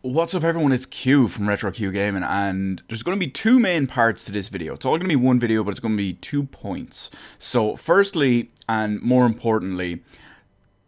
What's up everyone, it's Q from RetroQ Gaming, and there's going to be two main parts to this video. It's all going to be one video, but it's going to be 2 points. So firstly, and more importantly,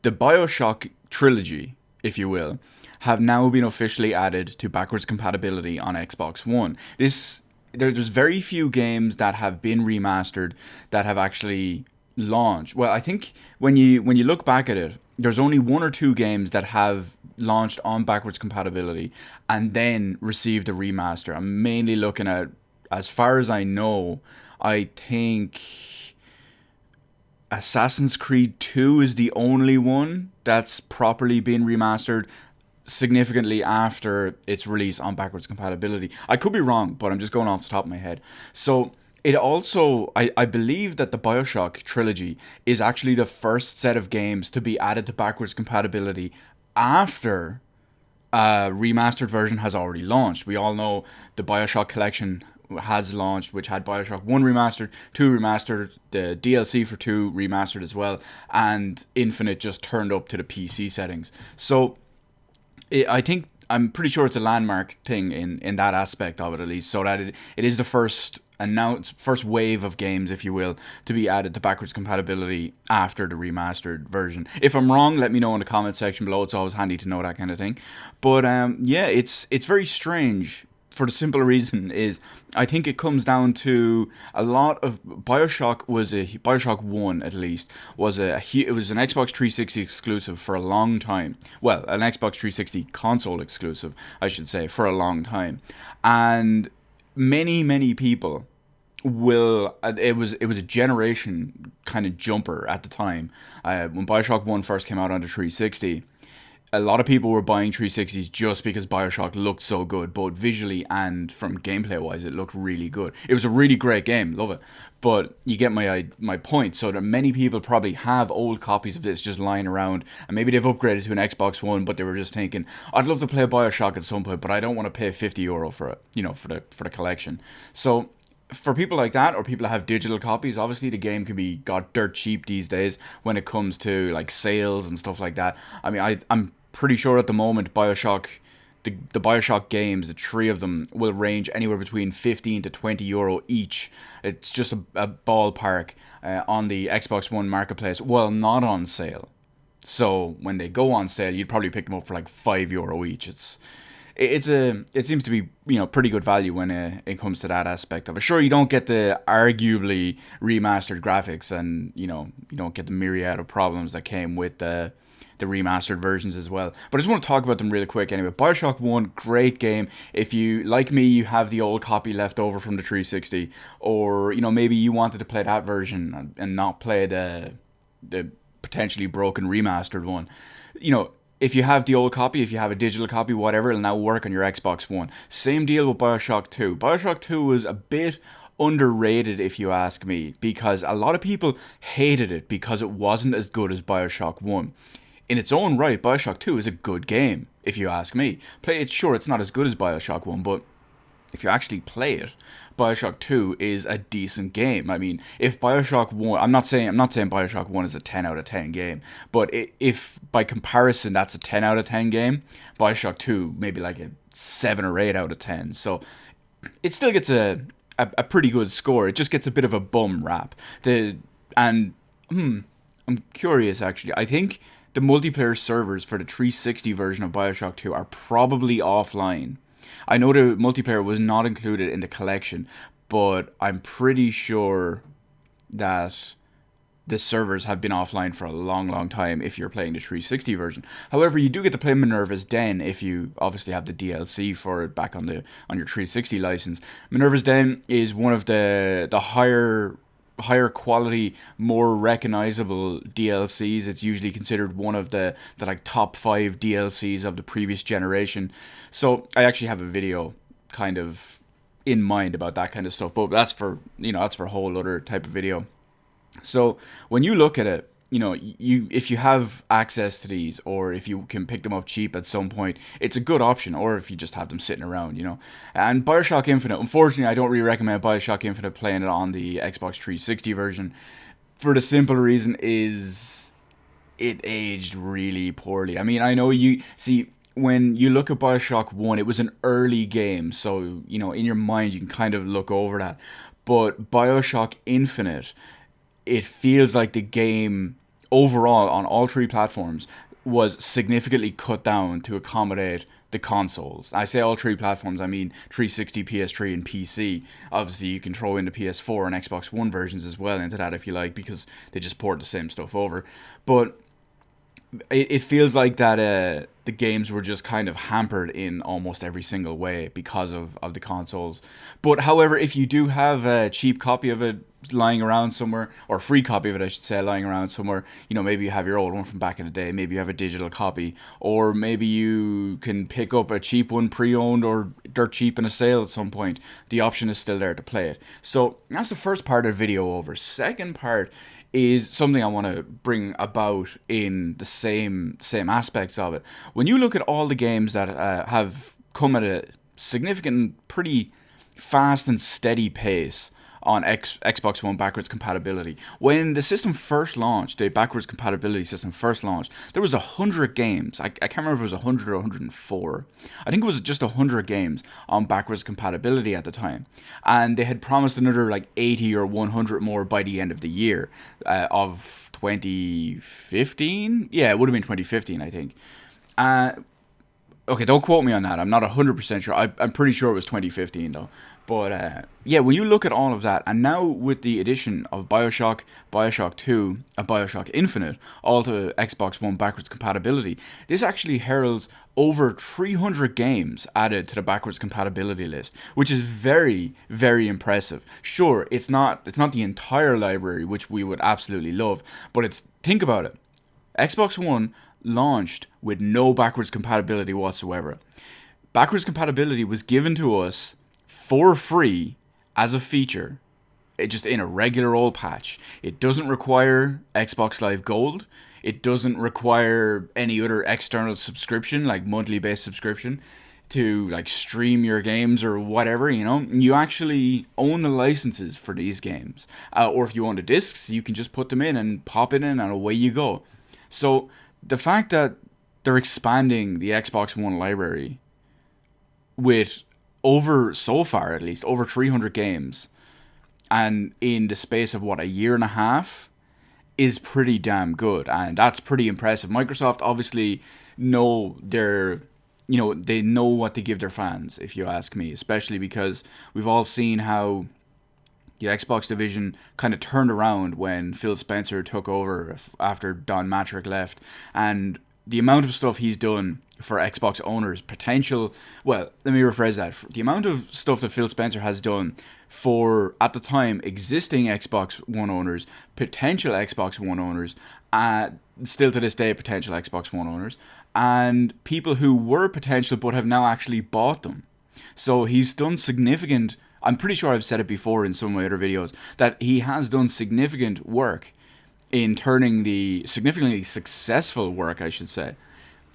the Bioshock trilogy, if you will, have now been officially added to backwards compatibility on Xbox One. There's very few games that have been remastered that have actually launched. Well, I think when you look back at it, there's only one or two games that have launched on backwards compatibility and then received a remaster. I'm mainly looking at, as far as I know, I think Assassin's Creed 2 is the only one that's properly been remastered significantly after its release on backwards compatibility. I could be wrong, but I'm just going off the top of my head. So it also, I believe that the Bioshock trilogy is actually the first set of games to be added to backwards compatibility after a remastered version has already launched. We all know the Bioshock collection has launched, which had Bioshock 1 remastered, 2 remastered, the DLC for 2 remastered as well, and Infinite just turned up to the PC settings. So I'm pretty sure it's a landmark thing in that aspect of it, at least, so that it is the first wave of games, if you will, to be added to backwards compatibility after the remastered version. If I'm wrong, let me know in the comment section below. It's always handy to know that kind of thing. But yeah, it's very strange, for the simple reason is I think it comes down to a lot of Bioshock 1 at least it was an Xbox 360 exclusive for a long time. Well, an Xbox 360 console exclusive, I should say, for a long time. And many people it was a generation kind of jumper at the time. When Bioshock 1 first came out on the 360, a lot of people were buying 360s just because Bioshock looked so good, both visually and from gameplay wise. It looked really good. It was a really great game, love it. But you get my point. So that many people probably have old copies of this just lying around, and maybe they've upgraded to an Xbox One, but they were just thinking, I'd love to play Bioshock at some point, but I don't want to pay €50 for it, for the collection. So for people like that, or people that have digital copies, obviously the game can be got dirt cheap these days when it comes to like sales and stuff like that. I mean, I'm pretty sure at the moment Bioshock, the Bioshock games, the 3 of them, will range anywhere between 15 to €20 each. It's just a ballpark on the Xbox One marketplace, well, not on sale. So when they go on sale, you'd probably pick them up for like €5 each. It seems to be, pretty good value when it comes to that aspect of it. Sure, you don't get the arguably remastered graphics, and you don't get the myriad of problems that came with the remastered versions as well. But I just want to talk about them really quick anyway. Bioshock 1, great game. If you, like me, you have the old copy left over from the 360, or maybe you wanted to play that version and not play the potentially broken remastered one, if you have the old copy, if you have a digital copy, whatever, it'll now work on your Xbox One. Same deal with Bioshock 2. Bioshock 2 was a bit underrated, if you ask me, because a lot of people hated it because it wasn't as good as Bioshock 1. In its own right, Bioshock 2 is a good game, if you ask me. Sure, it's not as good as Bioshock 1, but if you actually play it, Bioshock 2 is a decent game. I mean, if Bioshock 1, I'm not saying Bioshock 1 is a 10 out of 10 game, but if by comparison that's a 10 out of 10 game, Bioshock 2 maybe like a 7 or 8 out of 10. So it still gets a pretty good score. It just gets a bit of a bum rap. I'm curious actually. I think the multiplayer servers for the 360 version of Bioshock 2 are probably offline. I know the multiplayer was not included in the collection, but I'm pretty sure that the servers have been offline for a long time if you're playing the 360 version. However, you do get to play Minerva's Den if you obviously have the DLC for it back on your 360 license. Minerva's Den is one of the higher quality, more recognizable DLCs. It's usually considered one of the like top 5 DLCs of the previous generation. So I actually have a video kind of in mind about that kind of stuff, but that's for a whole other type of video. So when you look at it, if you have access to these, or if you can pick them up cheap at some point, it's a good option. Or if you just have them sitting around, And Bioshock Infinite, unfortunately, I don't really recommend Bioshock Infinite playing it on the Xbox 360 version, for the simple reason is it aged really poorly. I mean, I know you see, when you look at Bioshock 1, it was an early game, so, in your mind, you can kind of look over that. But Bioshock Infinite, it feels like the game overall on all three platforms was significantly cut down to accommodate the consoles. I say all three platforms, I mean 360, PS3, and PC. Obviously, you can throw in the PS4 and Xbox One versions as well into that if you like, because they just port the same stuff over. But it feels like that the games were just kind of hampered in almost every single way because of the consoles. But however, if you do have a cheap copy of it lying around somewhere, or a free copy of it I should say, lying around somewhere, maybe you have your old one from back in the day, maybe you have a digital copy, or maybe you can pick up a cheap one pre-owned or dirt cheap in a sale at some point, the option is still there to play it. So that's the first part of the video over. Second part is something I want to bring about in the same aspects of it. When you look at all the games that have come at a significant, pretty fast and steady pace on Xbox One backwards compatibility. When the system first launched, the backwards compatibility system first launched, there was 100 games. I can't remember if it was 100 or 104. I think it was just 100 games on backwards compatibility at the time. And they had promised another like 80 or 100 more by the end of the year of 2015. Yeah, it would have been 2015, I think. Okay, don't quote me on that. I'm not 100% sure. I'm pretty sure it was 2015 though. But yeah, when you look at all of that, and now with the addition of Bioshock, Bioshock 2, and Bioshock Infinite, all to Xbox One backwards compatibility, this actually heralds over 300 games added to the backwards compatibility list, which is very, very impressive. Sure, it's not the entire library, which we would absolutely love, but think about it. Xbox One launched with no backwards compatibility whatsoever. Backwards compatibility was given to us for free as a feature, just in a regular old patch. It doesn't require Xbox Live Gold. It doesn't require any other external subscription, like monthly based subscription, to like stream your games or whatever. You actually own the licenses for these games, or if you own the discs, you can just put them in and pop it in, and away you go. So the fact that they're expanding the Xbox One library with so far at least, over 300 games, and in the space of a year and a half, is pretty damn good, and that's pretty impressive. Microsoft obviously they know what to give their fans, if you ask me, especially because we've all seen how the Xbox division kind of turned around when Phil Spencer took over after Don Matrick left, and the amount of stuff he's done for Xbox owners, let me rephrase that. The amount of stuff that Phil Spencer has done for, at the time, existing Xbox One owners, potential Xbox One owners, still to this day, potential Xbox One owners, and people who were potential but have now actually bought them. So he's done significant, I'm pretty sure I've said it before in some of my other videos, that he has done significant work in significantly successful work, I should say,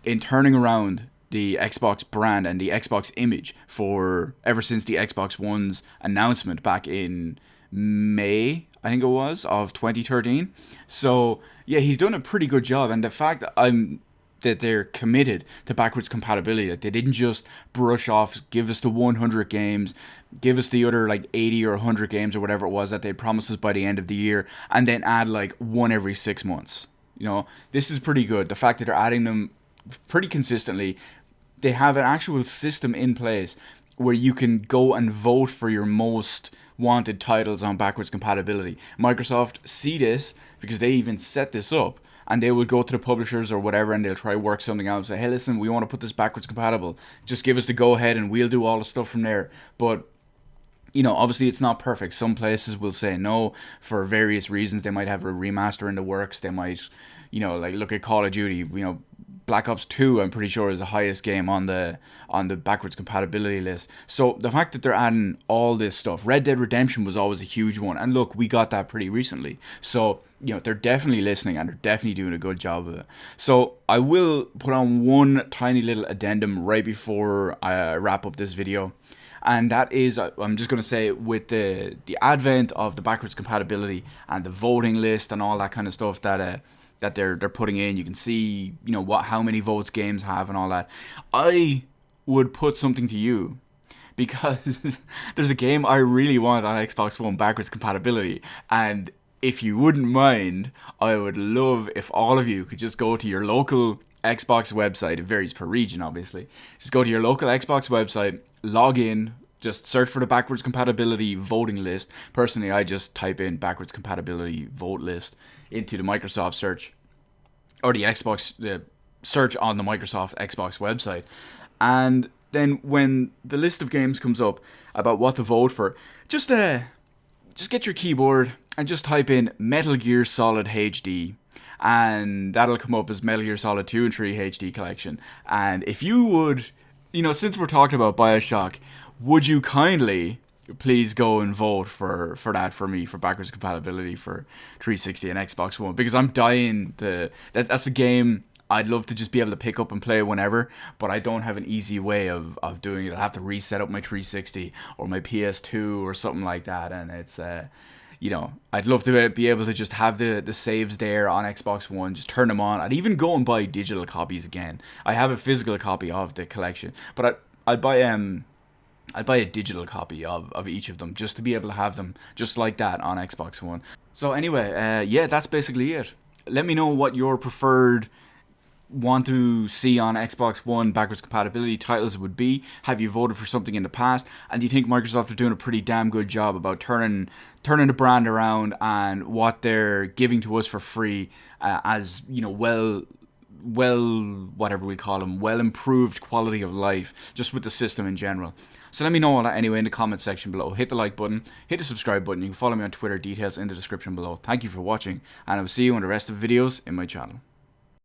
in turning around the Xbox brand and the Xbox image ever since the Xbox One's announcement back in May, I think it was, of 2013. So yeah, he's done a pretty good job, and the fact that they're committed to backwards compatibility, that they didn't just brush off, give us the 100 games, give us the other like 80 or 100 games or whatever it was that they promised us by the end of the year, and then add like one every 6 months. This is pretty good. The fact that they're adding them pretty consistently, they have an actual system in place where you can go and vote for your most wanted titles on backwards compatibility. Microsoft see this because they even set this up, and they will go to the publishers or whatever, and they'll try to work something out and say, hey, listen, we want to put this backwards compatible. Just give us the go ahead and we'll do all the stuff from there. But obviously it's not perfect. Some places will say no for various reasons. They might have a remaster in the works. They might, like look at Call of Duty, Black Ops 2, I'm pretty sure, is the highest game on the backwards compatibility list. So the fact that they're adding all this stuff, Red Dead Redemption was always a huge one, and look, we got that pretty recently. So they're definitely listening, and they're definitely doing a good job of it. So I will put on one tiny little addendum right before I wrap up this video. And that is, I'm just going to say, with the advent of the backwards compatibility and the voting list and all that kind of stuff that that they're putting in. You can see, you know, how many votes games have and all that. I would put something to you, because there's a game I really want on Xbox One backwards compatibility, and if you wouldn't mind, I would love if all of you could just go to your local Xbox website. It varies per region, obviously. Just go to your local Xbox website, log in, just search for the backwards compatibility voting list. Personally, I just type in backwards compatibility vote list into the Microsoft search, or the search on the Microsoft Xbox website. And then when the list of games comes up about what to vote for, just get your keyboard and just type in Metal Gear Solid HD, and that'll come up as Metal Gear Solid 2 and 3 HD collection. And if you would, you know, since we're talking about Bioshock, would you kindly please go and vote for that for me, for backwards compatibility for 360 and Xbox One, because I'm dying to... That's a game I'd love to just be able to pick up and play whenever, but I don't have an easy way of doing it. I have to reset up my 360 or my PS2 or something like that, and it's... you know, I'd love to be able to just have the saves there on Xbox One, just turn them on. I'd even go and buy digital copies again. I have a physical copy of the collection, but I'd buy a digital copy of each of them, just to be able to have them just like that on Xbox One. So anyway, yeah, that's basically it. Let me know what your preferred want to see on Xbox One backwards compatibility titles would be. Have you voted for something in the past? And do you think Microsoft are doing a pretty damn good job about turning the brand around and what they're giving to us for free, as, you know, well, whatever we call them, well improved quality of life, just with the system in general. So let me know all that anyway in the comment section below. Hit the like button, hit the subscribe button. You can follow me on Twitter, details in the description below. Thank you for watching, and I will see you in the rest of the videos in my channel.